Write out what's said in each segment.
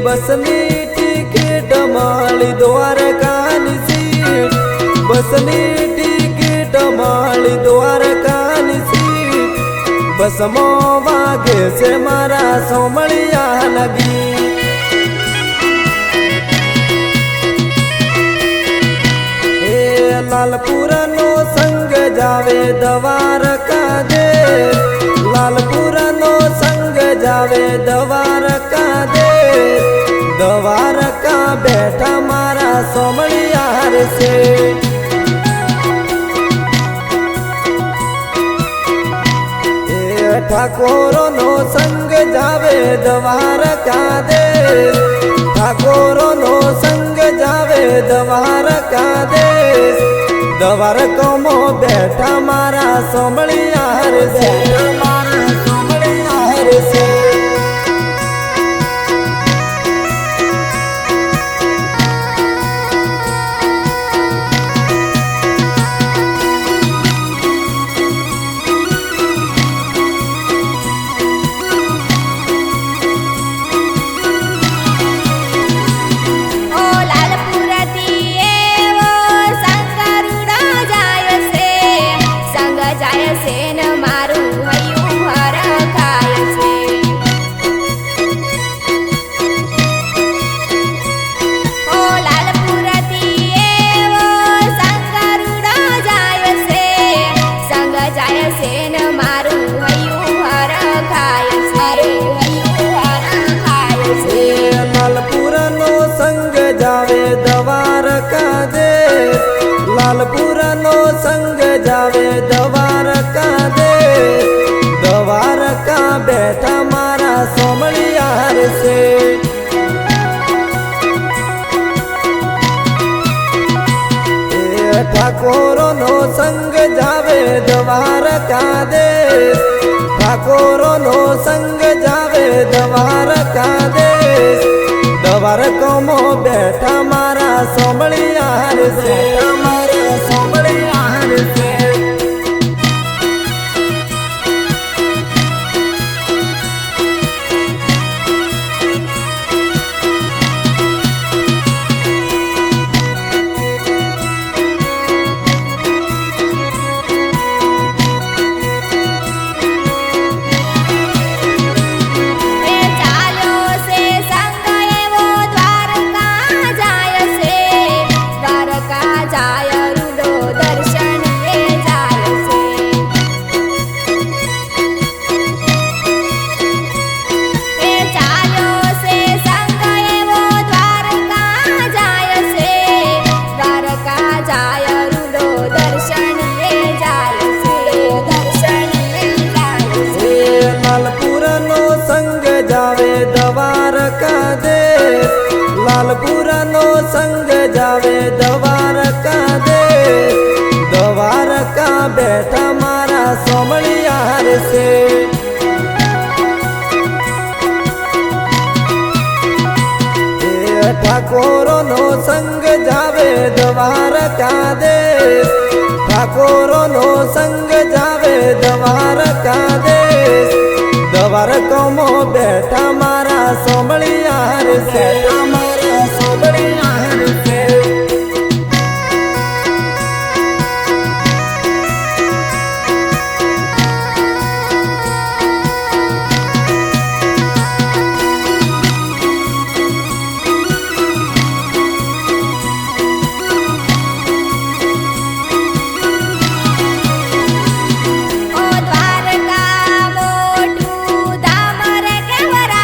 बसनी टिकट माली द्वारकानी सीट बसनी टिकट माली द्वारकानी सीट बसमो वागे से मारा सोमलिया लगी लालपुर नो संग जावे द्वारका दे लालपुर नो संग जावे द्वारका दे द्वारका बैठा मारा सोमलियार से ठाकोरो नो संग जावे द्वारका दे ठाकोरो नो संग जावे द्वारका दे द्वारका मो बैठा मारा सोमलियार से मारा सोमलियार से लालपुर नो संग जावे द्वारका दे द्वारका बैठा मारा सोमलियार से ठाकोरो नो संग जावे द्वारका दे ठाकोरो नो संग जावे द्वारका दे द्वारका मो बैठा मारा सोमलियार से मारा सोमलियार से लालपुर नो संग जावे द्वारका दे द्वारका बैठा मारा सोमलियार से ठाकोरो नो संग जावे द्वारका दे ठाकोरो नो संग जावे द्वारका दे द्वारका मो बैठा मारा सोमलियार से मारा सोमलियार से ओ द्वारका मोटू धाम रे केवरा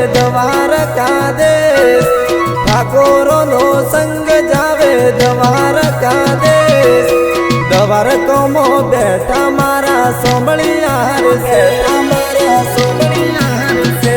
દ્વારકા દેશ ઠાકોરોનો સંગ જાવે દ્વારકા દેશ દ્વારકામાં બેઠા મારા સોમળિયાર છે મારા સોમળિયાર છે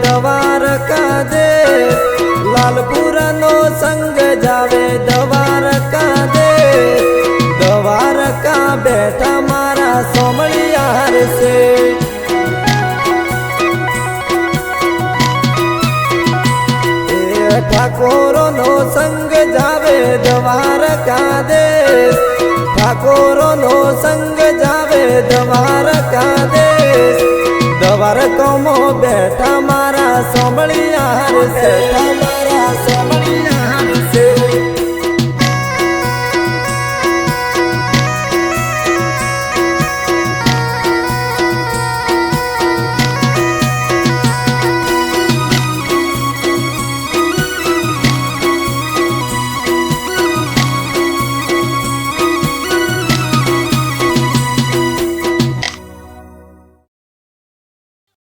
દ્વારકા દેશ લાલપુરનો સંગ જાવે દ્વારકા દેશ દ્વારકા બેઠા મારા સોમળિયાર છે ઠાકોરોનો સંગ જાવે દ્વારકા દેશ ઠાકોરોનો સંગ જાવે દ્વારકા દેશ દ્વારકામાં બેઠા મારા સોમળિયાર છે મારા સોમળિયાર